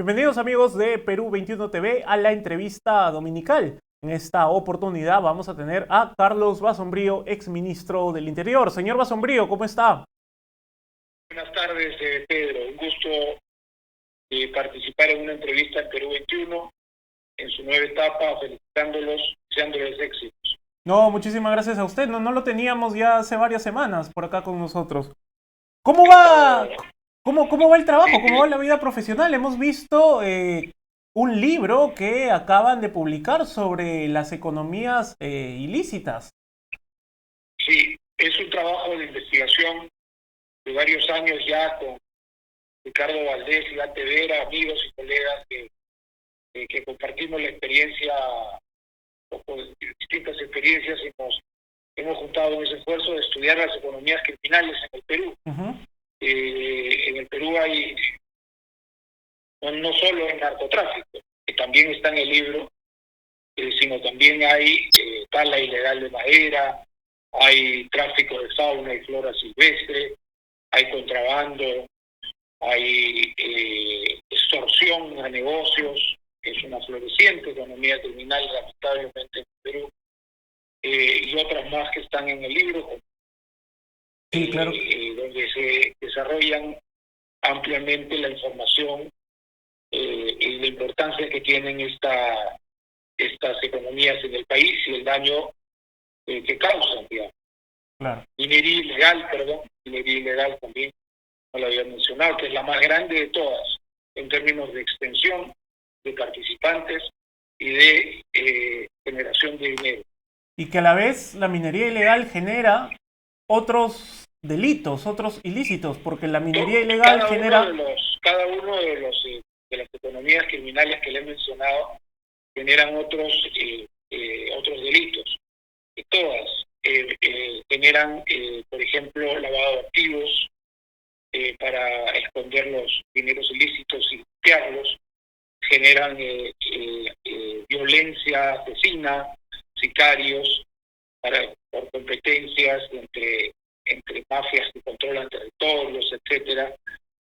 Bienvenidos amigos de Perú 21 TV a la entrevista dominical. En esta oportunidad vamos a tener a Carlos Basombrío, exministro del Interior. Señor Basombrío, ¿cómo está? Buenas tardes, Pedro. Un gusto participar en una entrevista en Perú 21, en su nueva etapa, felicitándolos, deseándoles éxitos. No, muchísimas gracias a usted. No lo teníamos ya hace varias semanas por acá con nosotros. ¿Cómo va, cómo va el trabajo? ¿Cómo va la vida profesional? Hemos visto un libro que acaban de publicar sobre las economías ilícitas. Sí, es un trabajo de investigación de varios años ya con Ricardo Valdés y Dante Vera, amigos y colegas que compartimos la experiencia, con distintas experiencias, y hemos juntado en ese esfuerzo de estudiar las economías criminales en el Perú. Ujú. En el Perú hay no solo el narcotráfico, que también está en el libro, sino también hay tala ilegal de madera, hay tráfico de fauna y flora silvestre, hay contrabando, hay extorsión a negocios, que es una floreciente economía criminal lamentablemente en Perú, y otras más que están en el libro, Sí, claro. donde se desarrollan ampliamente la información y la importancia que tienen estas economías en el país y el daño que causan, digamos. Claro. Minería ilegal también, no lo había mencionado, que es la más grande de todas, en términos de extensión, de participantes y de generación de dinero. Y que a la vez la minería ilegal genera otros delitos, otros ilícitos, porque la minería ilegal genera... Cada uno de las economías criminales que le he mencionado generan otros delitos. Y todas generan, por ejemplo, lavado de activos para esconder los dineros ilícitos y limpiarlos, generan violencia asesina, sicarios, por competencias entre mafias que controlan territorios, etcétera,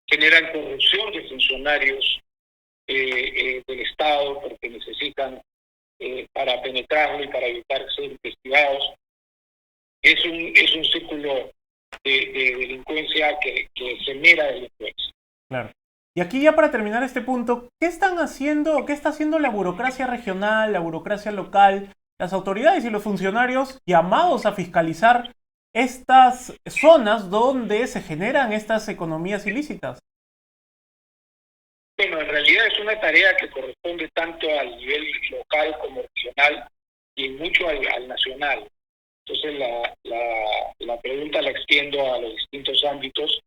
generan corrupción de funcionarios del Estado porque necesitan para penetrarlo y para evitar ser investigados. Es un círculo de delincuencia que genera delincuencia. Claro. Y aquí ya para terminar este punto, ¿qué están haciendo, qué está haciendo la burocracia regional, la burocracia local, las autoridades y los funcionarios llamados a fiscalizar estas zonas donde se generan estas economías ilícitas? Bueno, en realidad es una tarea que corresponde tanto al nivel local como regional y mucho al nacional. Entonces la pregunta la extiendo a los distintos ámbitos.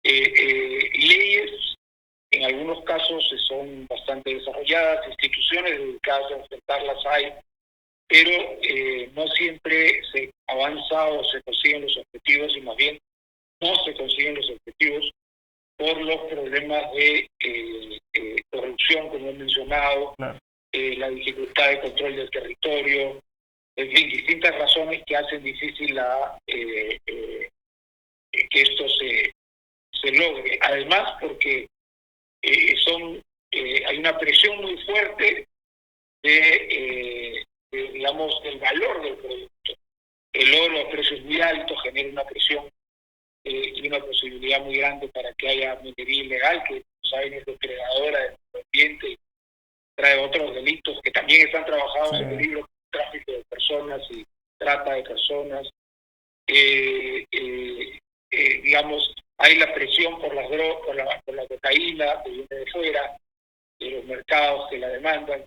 Leyes, en algunos casos son bastante desarrolladas, instituciones dedicadas a enfrentarlas hay, pero no siempre se avanza o se consiguen los objetivos, y más bien no se consiguen los objetivos por los problemas de corrupción, como he mencionado, Claro. la dificultad de control del territorio, en fin, distintas razones que hacen difícil que esto se logre. Además, porque hay una presión muy fuerte digamos, del valor del producto. El oro a precios muy altos genera una presión y una posibilidad muy grande para que haya minería ilegal, que saben es depredadora del medio ambiente y trae otros delitos que también están trabajados en el libro: tráfico de personas y trata de personas. Digamos, hay la presión por las drogas, por la cocaína que viene de fuera, de los mercados que la demandan,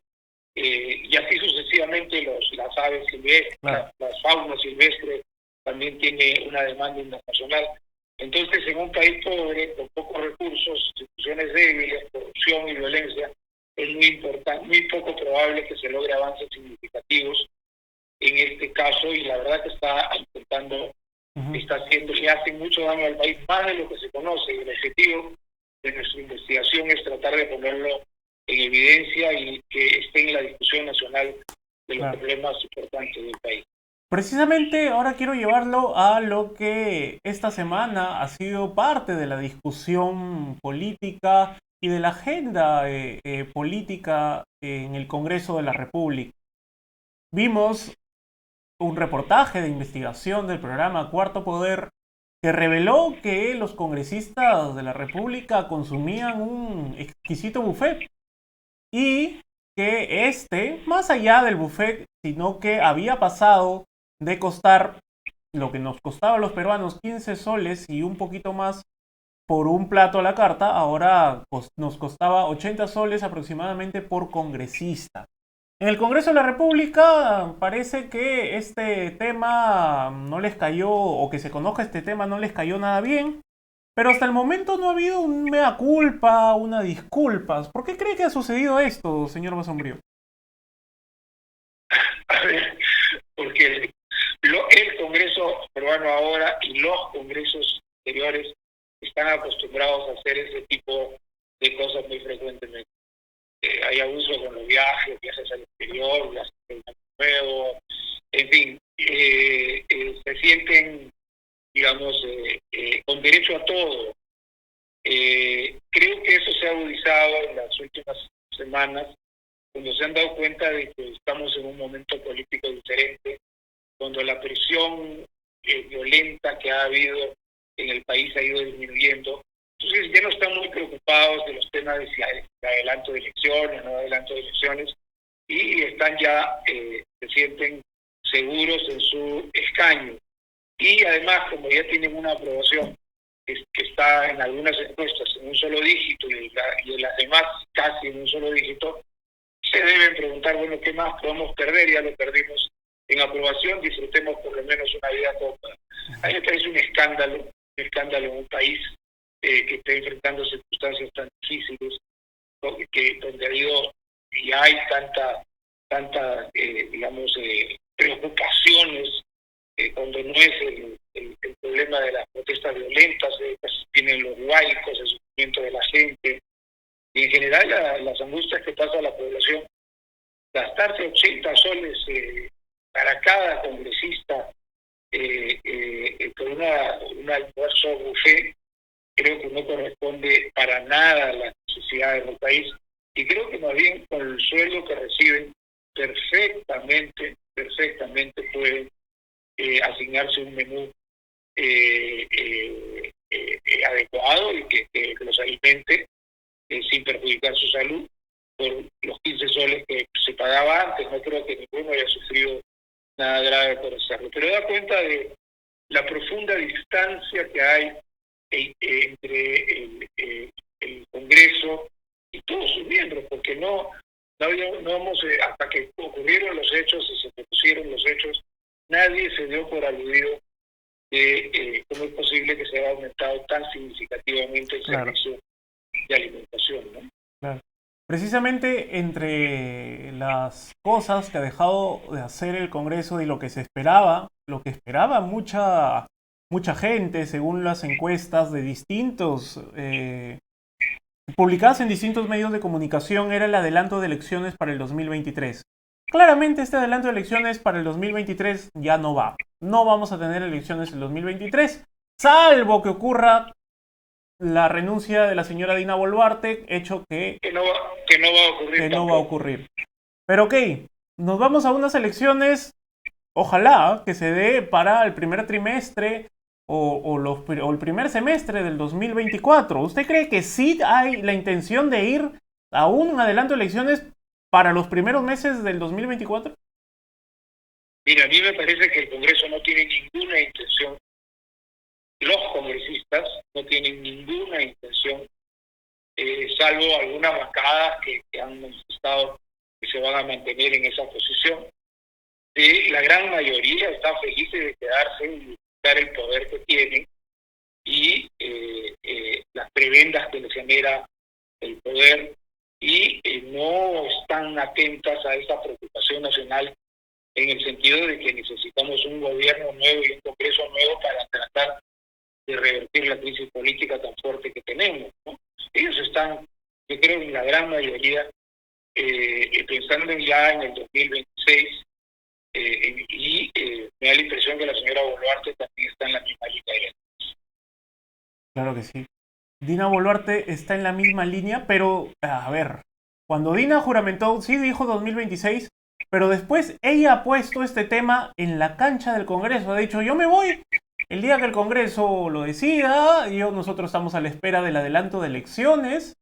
y así sucesivamente las aves silvestres, Claro. las faunas silvestres también tiene una demanda internacional. Entonces, en un país pobre, con pocos recursos, instituciones débiles, corrupción y violencia, es muy poco probable que se logre avances significativos en este caso, y la verdad que está intentando, está haciendo, le hace mucho daño al país, más de lo que se conoce, y el objetivo de nuestra investigación es tratar de ponerlo en evidencia y que esté en la discusión nacional de los Claro. problemas importantes del país. Precisamente ahora quiero llevarlo a lo que esta semana ha sido parte de la discusión política y de la agenda política en el Congreso de la República. Vimos un reportaje de investigación del programa Cuarto Poder que reveló que los congresistas de la República consumían un exquisito buffet y que más allá del buffet, sino que había pasado de costar lo que nos costaba a los peruanos 15 soles y un poquito más por un plato a la carta, ahora nos costaba 80 soles aproximadamente por congresista. En el Congreso de la República parece que este tema no les cayó, o que se conozca este tema no les cayó nada bien, pero hasta el momento no ha habido un mea culpa, una disculpas. ¿Por qué cree que ha sucedido esto, señor Basombrío? A ver, porque el Congreso peruano ahora y los congresos anteriores están acostumbrados a hacer ese tipo de cosas muy frecuentemente. Hay abuso con los viajes al exterior, viajes al nuevo, en fin, se sienten, digamos, con derecho a todo. Creo que eso se ha agudizado en las últimas semanas, cuando se han dado cuenta de que estamos en un momento político diferente, cuando la presión violenta que ha habido en el país ha ido disminuyendo. Entonces ya no están muy preocupados de los temas de si adelanto de elecciones, no adelanto de elecciones, y están ya, se sienten seguros en su escaño. Y además, como ya tienen una aprobación que está en algunas encuestas en un solo dígito y en las demás casi en un solo dígito, se deben preguntar, bueno, ¿qué más podemos perder? Ya lo perdimos en aprobación, disfrutemos por lo menos una vida cómoda. A mí me parece un escándalo en un país que está enfrentando circunstancias tan difíciles, donde ha habido y hay tanta digamos, preocupaciones, cuando no es el problema de las protestas violentas, tienen los huaicos, el sufrimiento de la gente, y en general las angustias que pasa la población. Gastarse 80 soles para cada congresista por un almuerzo buffet, creo que no corresponde para nada a las necesidades del país, y creo que más bien con el sueldo que reciben perfectamente pueden asignarse un menú adecuado y que los alimente sin perjudicar su salud por los 15 soles que se pagaba antes. No creo que ninguno haya sufrido nada grave por hacerlo, pero da cuenta de la profunda distancia que hay entre el Congreso y todos sus miembros, porque no hemos, hasta que ocurrieron los hechos y se propusieron los hechos, nadie se dio por aludido de cómo es posible que se haya aumentado tan significativamente el servicio de alimentación, ¿no? Claro. Precisamente entre las cosas que ha dejado de hacer el Congreso y lo que se esperaba, lo que esperaba mucha gente, según las encuestas de distintos, publicadas en distintos medios de comunicación, era el adelanto de elecciones para el 2023. Claramente este adelanto de elecciones para el 2023 ya no va. No vamos a tener elecciones en el 2023, salvo que ocurra la renuncia de la señora Dina Boluarte, hecho que no va a ocurrir. Pero ok, nos vamos a unas elecciones, ojalá que se dé para el primer trimestre o el primer semestre del 2024. ¿Usted cree que sí hay la intención de ir a un adelanto de elecciones para los primeros meses del 2024? Mira, a mí me parece que el Congreso no tiene ninguna intención, los congresistas no tienen ninguna intención, salvo algunas bancadas que han manifestado que se van a mantener en esa posición. La gran mayoría está feliz de quedarse y dar el poder que tienen y las prebendas que les genera el poder, y no están atentas a esta preocupación nacional en el sentido de que necesitamos un gobierno nuevo y un Congreso nuevo para tratar de revertir la crisis política tan fuerte que tenemos, ¿no? Ellos están, yo creo, en la gran mayoría pensando ya en el 2026, y me da la impresión que la señora Boluarte también está en la misma línea. Claro que sí. Dina Boluarte está en la misma línea, pero a ver, cuando Dina juramentó, sí dijo 2026, pero después ella ha puesto este tema en la cancha del Congreso. Ha dicho, yo me voy el día que el Congreso lo decida, nosotros estamos a la espera del adelanto de elecciones.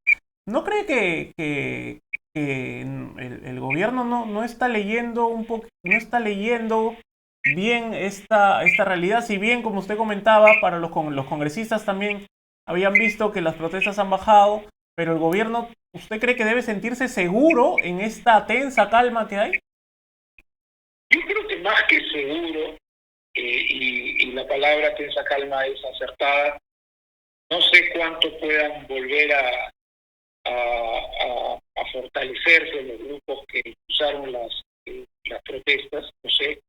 ¿No cree que el gobierno no está leyendo no está leyendo bien esta realidad? Si bien, como usted comentaba, para los congresistas también habían visto que las protestas han bajado, pero el gobierno, ¿usted cree que debe sentirse seguro en esta tensa calma que hay? Yo creo que más que seguro, y la palabra tensa calma es acertada, no sé cuánto puedan volver a fortalecerse los grupos que usaron las protestas, no sé,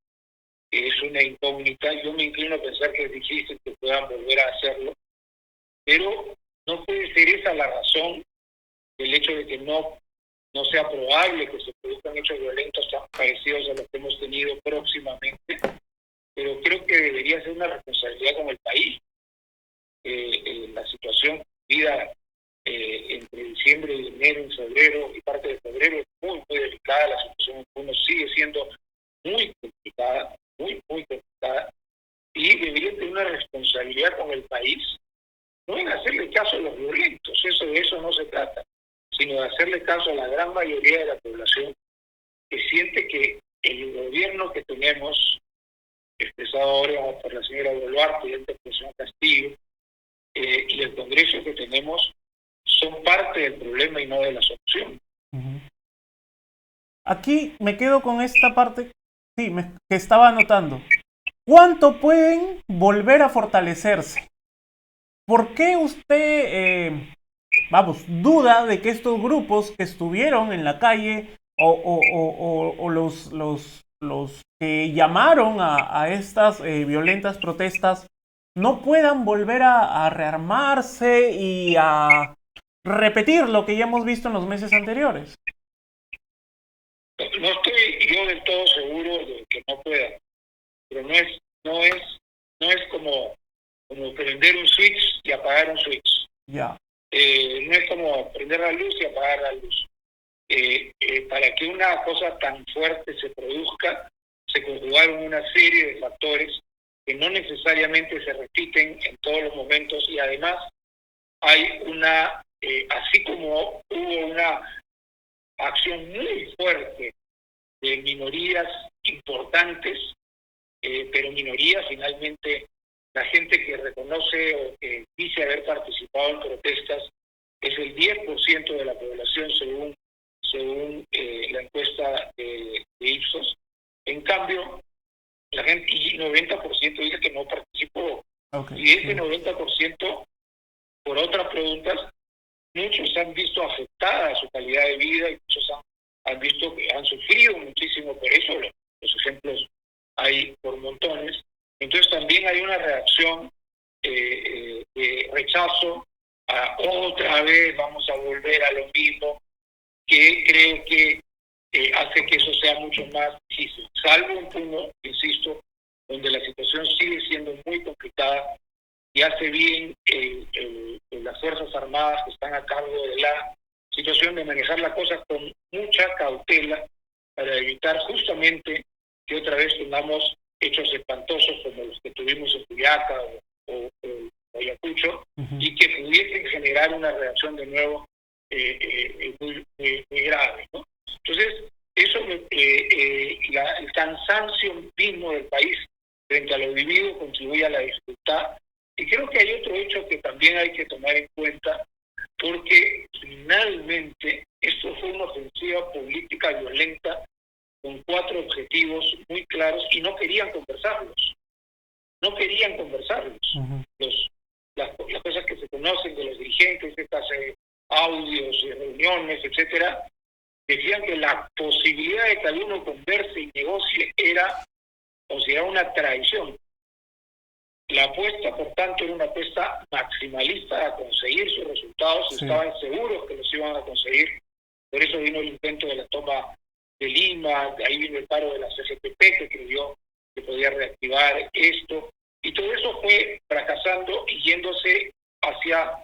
es una incógnita. Yo me inclino a pensar que es difícil que puedan volver a hacerlo, pero no puede ser esa la razón del hecho de que no sea probable que se produzcan hechos violentos tan parecidos a los que hemos tenido próximamente, pero creo que debería ser una responsabilidad con el país. La situación vivida entre diciembre y enero, en febrero y parte de febrero es muy, muy delicada. La situación en Puno sigue siendo muy complicada, muy, muy complicada, y debería tener una responsabilidad con el país, no en hacerle caso a los violentos, de eso no se trata, sino de hacerle caso a la gran mayoría de la población que siente que el gobierno que tenemos, expresado ahora por la señora Boluarte y el presidente Castillo, y el Congreso que tenemos, son parte del problema y no de la solución. Aquí me quedo con esta parte, sí, que estaba anotando. ¿Cuánto pueden volver a fortalecerse? ¿Por qué usted, duda de que estos grupos que estuvieron en la calle o los que llamaron a estas violentas protestas no puedan volver a rearmarse y a repetir lo que ya hemos visto en los meses anteriores? No estoy yo del todo seguro de que no pueda, pero no es como prender un switch y apagar un switch. Ya. No es como prender la luz y apagar la luz. Para que una cosa tan fuerte se produzca, se conjugaron una serie de factores que no necesariamente se repiten en todos los momentos, y además hay así como hubo una acción muy fuerte de minorías importantes, pero minorías finalmente, la gente que reconoce o que dice haber participado en protestas es el 10% de la población según la encuesta de Ipsos. En cambio, la gente, y 90% dice que no participó. Okay, y ese 90%, por otras preguntas, muchos han visto afectada su calidad de vida y muchos han visto que han sufrido muchísimo por eso. Los ejemplos hay por montones. Entonces también hay una reacción de rechazo a otra vez vamos a volver a lo mismo, que creo que hace que eso sea mucho más difícil, salvo un punto, insisto, donde la situación sigue siendo muy complicada y hace bien las Fuerzas Armadas que están a cargo de la situación de manejar las cosas con mucha cautela para evitar justamente que otra vez tengamos hechos espantosos como los que tuvimos en Cuyaca o Ayacucho, y que pudiesen generar una reacción de nuevo muy grave, ¿no? Entonces, eso, el cansancio mismo del país frente a lo vivido contribuye a la dificultad. Y creo que hay otro hecho que también hay que tomar en cuenta, porque finalmente esto fue una ofensiva política violenta con 4 objetivos muy claros y no querían conversarlos. Las cosas que se conocen de los dirigentes, estas audios y reuniones, etcétera, decían que la posibilidad de que alguno converse y negocie era considerada una traición. La apuesta, por tanto, era una apuesta maximalista a conseguir sus resultados, sí. Estaban seguros que los iban a conseguir, por eso vino el intento de la toma de Lima, de ahí vino el paro de la CGTP, que creyó que podía reactivar esto, y todo eso fue fracasando y yéndose hacia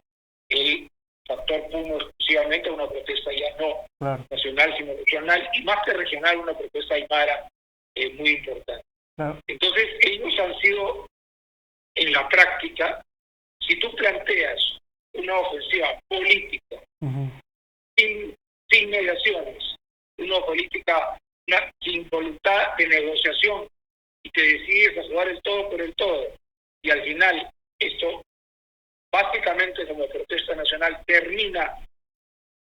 el factor PUMO exclusivamente a una protesta ya no claro, nacional, sino regional, y más que regional, una protesta aymara muy importante. claro. Entonces, ellos han sido, en la práctica, si tú planteas una ofensiva política, Uh-huh. sin negaciones, una política sin voluntad de negociación, y te decides a jugar el todo por el todo, y al final esto básicamente como protesta nacional termina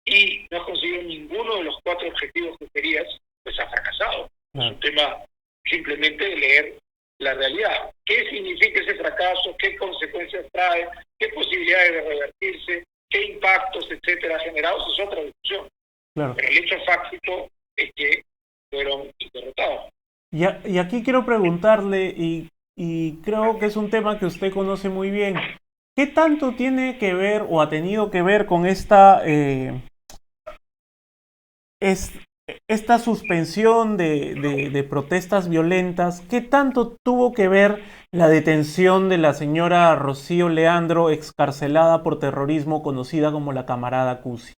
y no has conseguido ninguno de los 4 objetivos que querías, pues ha fracasado. Claro. Es un tema simplemente de leer la realidad. ¿Qué significa ese fracaso? ¿Qué consecuencias trae? ¿Qué posibilidades de revertirse? ¿Qué impactos, etcétera, ha generado? Eso es otra discusión. Claro. Pero el hecho fáctico es que fueron derrotados. Y aquí quiero preguntarle, y creo que es un tema que usted conoce muy bien, ¿qué tanto tiene que ver o ha tenido que ver con esta suspensión de protestas violentas? ¿Qué tanto tuvo que ver la detención de la señora Rocío Leandro, excarcelada por terrorismo, conocida como la camarada Cusi?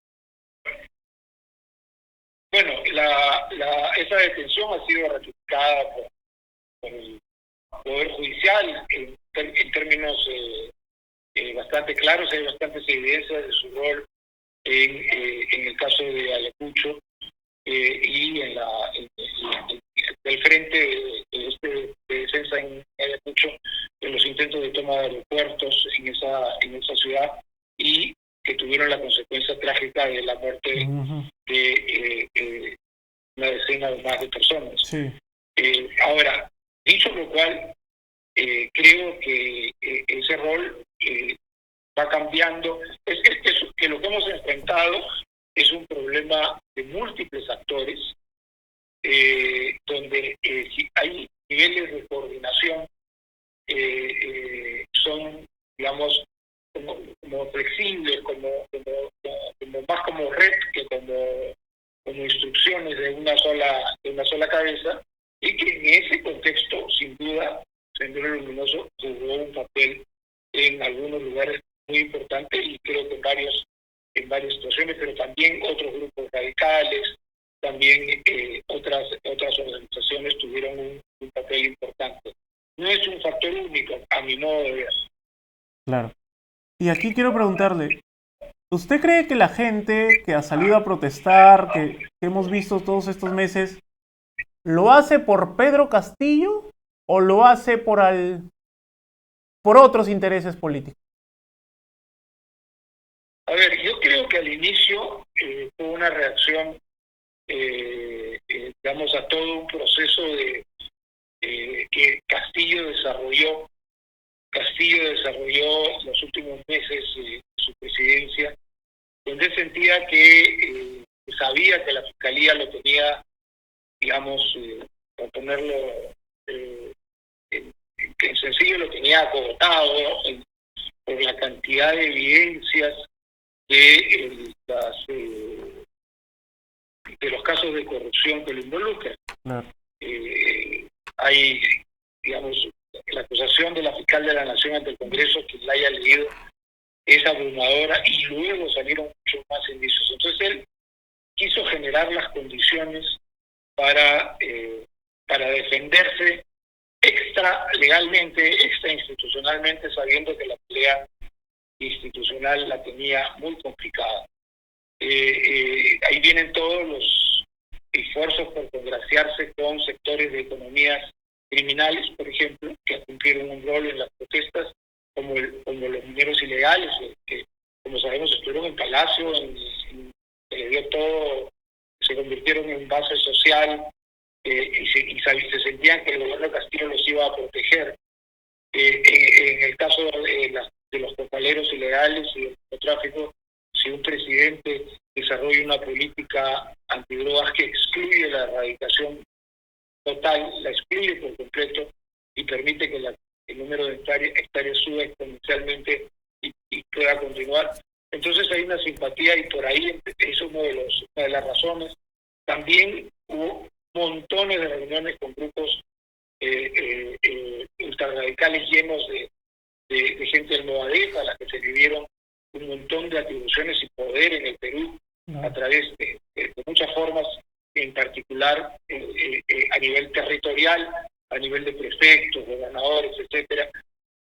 Bueno, esa detención ha sido ratificada por el Poder Judicial en términos bastante claros. Hay bastantes evidencias de su rol en el caso de Ayacucho y del frente de defensa en Ayacucho, en los intentos de toma de aeropuertos en esa ciudad, y que tuvieron la consecuencia trágica de la muerte de una decena o más de personas. Sí. Ahora, dicho lo cual, creo que ese rol va cambiando. Que lo que hemos enfrentado es un problema de múltiples actores, donde si hay niveles de coordinación son, digamos, como flexibles, como más como red que como instrucciones de una sola cabeza, y que en ese contexto, sin duda, Sendero Luminoso jugó un papel en algunos lugares muy importante, y creo que en varias situaciones, pero también otros grupos radicales, también otras organizaciones tuvieron un papel importante. No es un factor único, a mi modo de ver. Claro. Y aquí quiero preguntarle, ¿usted cree que la gente que ha salido a protestar, que hemos visto todos estos meses, lo hace por Pedro Castillo o lo hace por otros intereses políticos? A ver, yo creo que al inicio fue una reacción, digamos, a todo un proceso que Castillo desarrolló los últimos meses de su presidencia, donde sentía que sabía que la Fiscalía lo tenía, digamos, por ponerlo en sencillo, lo tenía acogotado por la cantidad de evidencias de los casos de corrupción que lo involucran. Hay, digamos, la acusación de la fiscal de la Nación ante el Congreso, que la haya leído, es abrumadora, y luego salieron muchos más indicios. Entonces él quiso generar las condiciones para defenderse legalmente, extrainstitucionalmente, sabiendo que la pelea institucional la tenía muy complicada. Ahí vienen todos los esfuerzos por congraciarse con sectores de economías criminales, por ejemplo, que cumplieron un rol en las protestas, como los mineros ilegales, que, como sabemos, estuvieron en Palacio, se le dio todo, se convirtieron en base social, y se sentían que el gobierno de Castillo los iba a proteger. En el caso de los cocaleros ilegales y del narcotráfico, si un presidente desarrolla una política antidrogas que excluye la erradicación total, la excluye por completo, y permite que el número de hectáreas suba exponencialmente y pueda continuar, entonces hay una simpatía, y por ahí es una de las razones. También hubo montones de reuniones con grupos ultrarradicales llenos de gente del Movadef, a las que se le dieron un montón de atribuciones y poder en el Perú a través de muchas formas, en particular a nivel territorial, a nivel de prefectos, gobernadores, etcétera,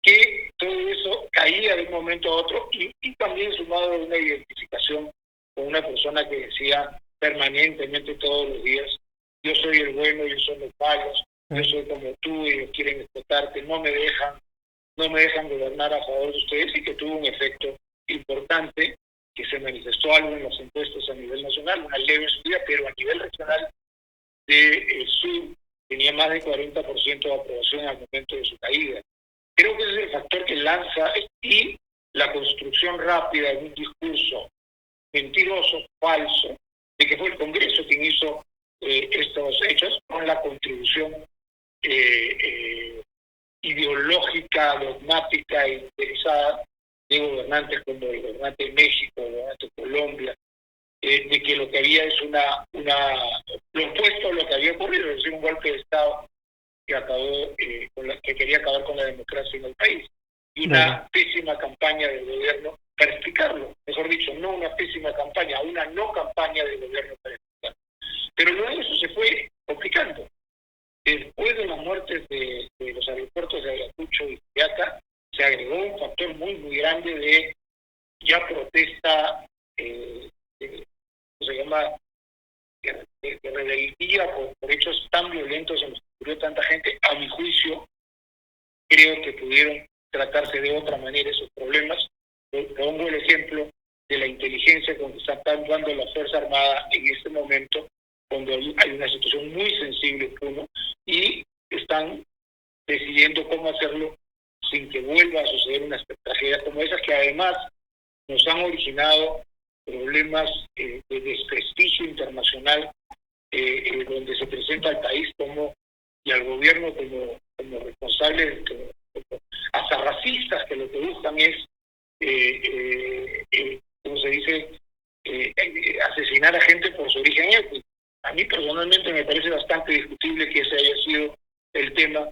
que todo eso caía de un momento a otro y también sumado a una identificación con una persona que decía permanentemente todos los días: yo soy el bueno, ellos son los malos, yo soy como tú, ellos quieren explotarte, no me dejan gobernar a favor de ustedes, y que tuvo un efecto importante, que se manifestó algo en las encuestas a nivel nacional, una leve subida, pero a nivel regional del sur tenía más del 40% de aprobación al momento de su caída. Creo que ese es el factor que lanza, y la construcción rápida de un discurso mentiroso, falso, de que fue el Congreso quien hizo estos hechos, con la contribución ideológica, dogmática e interesada de gobernantes como el gobernante de México, el gobernante de Colombia, de que lo que había es lo opuesto a lo que había ocurrido, es decir, un golpe de Estado que quería acabar con la democracia en el país, y una pésima campaña del gobierno para explicarlo, mejor dicho, no una pésima campaña, una no campaña del gobierno para explicarlo. Pero luego eso se fue complicando. Después de las muertes de los aeropuertos de Ayacucho y Juliaca, se agregó un factor muy, muy grande de ya protesta, se llama de rebeldía por hechos tan violentos en los que murió tanta gente. A mi juicio, creo que pudieron tratarse de otra manera esos problemas. Pongo el ejemplo de la inteligencia con que está actuando la Fuerza Armada en este momento, cuando hay una situación muy sensible, y están decidiendo cómo hacerlo sin que vuelva a suceder una tragedia como esas, que además nos han originado problemas de desprestigio internacional, donde se presenta al país y al gobierno como responsables, hasta racistas, que lo que buscan es, como se dice, asesinar a gente por su origen étnico. A mí personalmente me parece bastante discutible que ese haya sido el tema,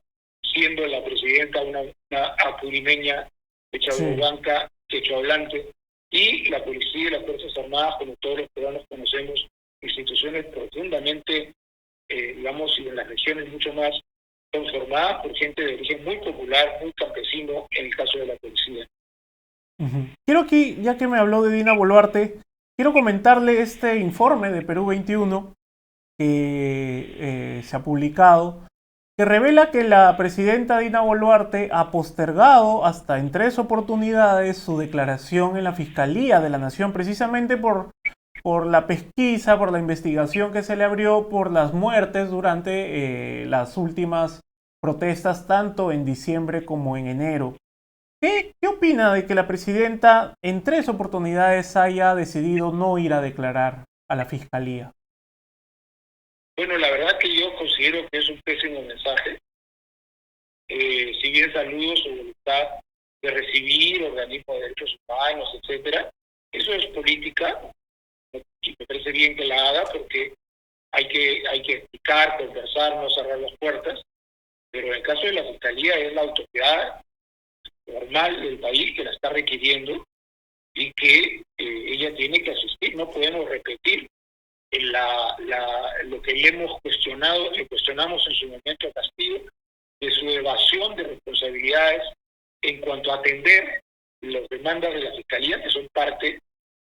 siendo la presidenta una apurimeña de Chablanca, quechohablante, y la policía y las Fuerzas Armadas, como todos los peruanos conocemos, instituciones profundamente, digamos, y en las regiones mucho más, conformadas por gente de origen muy popular, muy campesino, en el caso de la policía. Quiero aquí, ya que me habló de Dina Boluarte, quiero comentarle este informe de Perú 21 que se ha publicado, que revela que la presidenta Dina Boluarte ha postergado hasta en 3 oportunidades su declaración en la Fiscalía de la Nación, precisamente por la pesquisa, por la investigación que se le abrió por las muertes durante las últimas protestas, tanto en diciembre como en enero. ¿Qué opina de que la presidenta en 3 oportunidades haya decidido no ir a declarar a la Fiscalía? Bueno, la verdad que yo considero que es un pésimo mensaje. Si bien saludo su voluntad de recibir organismos de derechos humanos, etcétera, eso es política, y me parece bien que la haga, porque hay que explicar, conversar, no cerrar las puertas, pero en el caso de la Fiscalía es la autoridad normal del país que la está requiriendo, y que ella tiene que asistir. No podemos repetir lo que le hemos cuestionado, le cuestionamos en su momento a Castillo, de su evasión de responsabilidades en cuanto a atender las demandas de la Fiscalía, que son parte,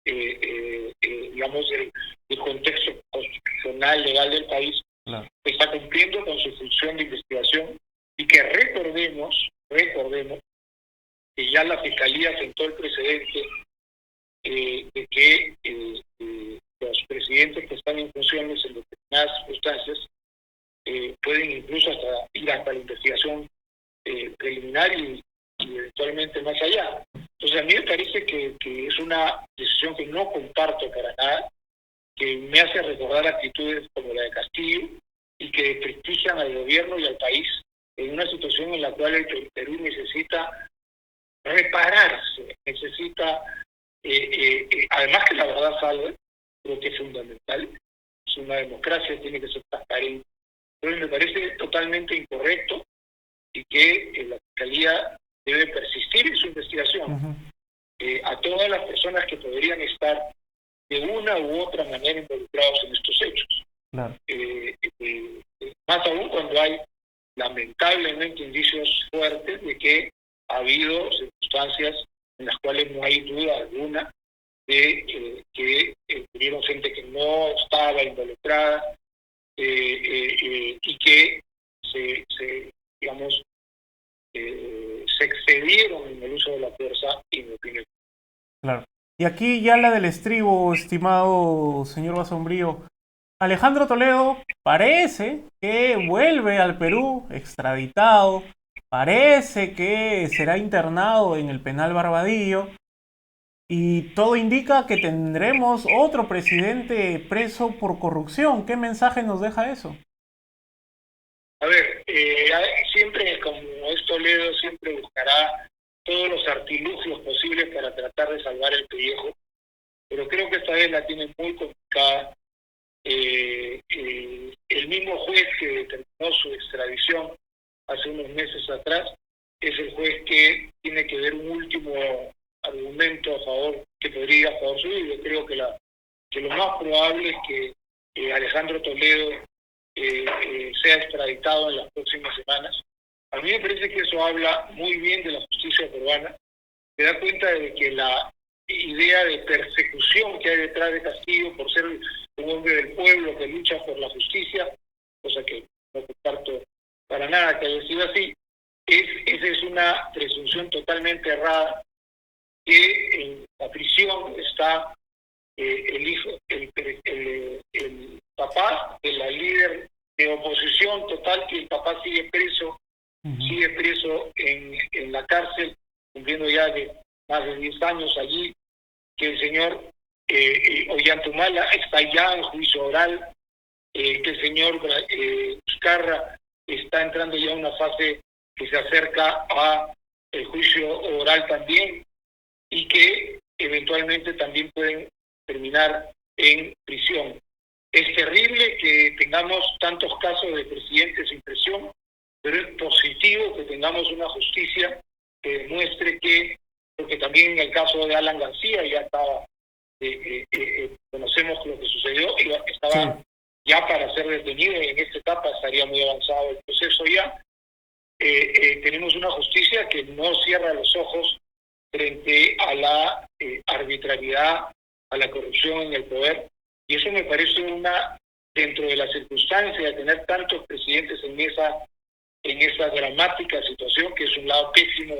digamos, del contexto constitucional, legal del país, claro, que está cumpliendo con su función de investigación, y que recordemos que ya la Fiscalía sentó el precedente de que los presidentes que están en funciones en determinadas circunstancias pueden incluso ir hasta la investigación preliminar y eventualmente más allá. Entonces a mí me parece que es una decisión que no comparto para nada, que me hace recordar actitudes como la de Castillo, y que desprestigian al gobierno y al país en una situación en la cual el Perú necesita repararse, necesita, además que la verdad salga, creo que es fundamental. Es una democracia, tiene que ser transparente. Entonces me parece totalmente incorrecto, y que la Fiscalía debe persistir en su investigación. a todas las personas que podrían estar de una u otra manera involucrados en estos hechos. Claro. Más aún cuando hay lamentablemente indicios fuertes de que ha habido circunstancias en las cuales no hay duda alguna de que tuvieron gente que no estaba involucrada y que digamos, se excedieron en el uso de la fuerza, en mi opinión. Claro. Y aquí ya la del estribo, estimado señor Basombrío. Alejandro Toledo parece que vuelve al Perú extraditado, parece que será internado en el penal Barbadillo y todo indica que tendremos otro presidente preso por corrupción. ¿Qué mensaje nos deja eso? A ver, siempre como es Toledo, siempre buscará todos los artilugios posibles para tratar de salvar el pellejo, pero creo que esta vez la tiene muy complicada. El mismo juez que determinó su extradición hace unos meses atrás es el juez que tiene que ver un último argumento a favor, que podría ir a favor suyo. Yo creo que lo más probable es que Alejandro Toledo sea extraditado en las próximas semanas. A mí me parece que eso habla muy bien de la justicia peruana. Se da cuenta de que la idea de persecución que hay detrás de Castillo por ser un hombre del pueblo que lucha por la justicia, cosa que no comparto para nada que haya sido así, esa es una presunción totalmente errada, que en la prisión está el papá de la líder de oposición total, que el papá sigue preso en la cárcel, cumpliendo ya de más de 10 años allí, que el señor Ollantumala está ya en juicio oral, que el señor Vizcarra está entrando ya a una fase que se acerca a el juicio oral también, y que eventualmente también pueden terminar en prisión. Es terrible que tengamos tantos casos de presidentes sin prisión, pero es positivo que tengamos una justicia que demuestre que, porque también en el caso de Alan García ya estaba, conocemos lo que sucedió, estaba ya para ser detenido, y en esta etapa estaría muy avanzado el proceso ya. Tenemos una justicia que no cierra los ojos frente a la arbitrariedad, a la corrupción en el poder, y eso me parece dentro de las circunstancias de tener tantos presidentes en esa dramática situación, que es un lado pésimo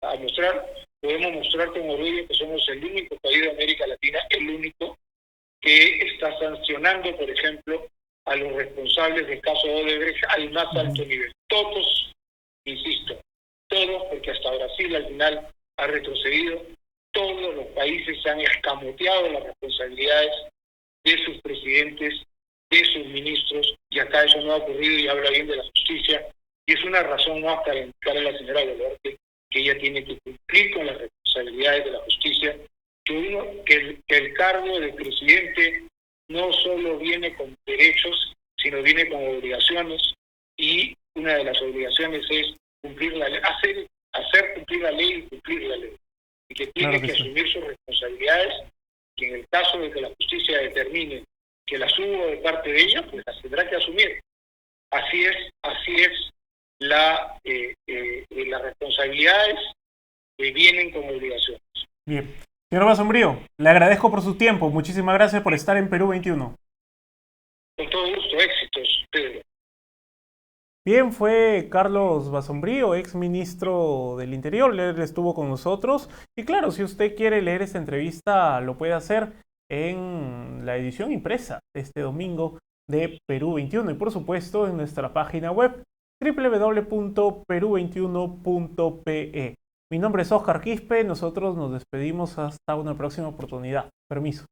a mostrar. Podemos mostrar con orgullo que somos el único país de América Latina, el único, que está sancionando, por ejemplo, a los responsables del caso Odebrecht al más alto nivel. Todos, insisto, todos, porque hasta Brasil al final ha retrocedido, todos los países se han escamoteado las responsabilidades de sus presidentes, de sus ministros, y acá eso no ha ocurrido, y habla bien de la justicia, y es una razón más para indicar a la señora Boluarte que ella tiene que cumplir con las responsabilidades de la justicia, que el cargo de presidente no solo viene con derechos, sino viene con obligaciones, y una de las obligaciones es cumplir la ley, hacer cumplir la ley y cumplir la ley, y que tiene que asumir sus responsabilidades, que en el caso de que la justicia determine que las hubo de parte de ella, pues las tendrá que asumir. Así es las responsabilidades que vienen como obligaciones. Bien. Señor Basombrío, le agradezco por su tiempo. Muchísimas gracias por estar en Perú 21. Con todo gusto, éxitos, Pedro. Bien, fue Carlos Basombrío, ex ministro del Interior. Él estuvo con nosotros. Y claro, si usted quiere leer esta entrevista, lo puede hacer en la edición impresa de este domingo de Perú 21. Y por supuesto, en nuestra página web www.peru21.pe. Mi nombre es Oscar Quispe. Nosotros nos despedimos hasta una próxima oportunidad. Permiso.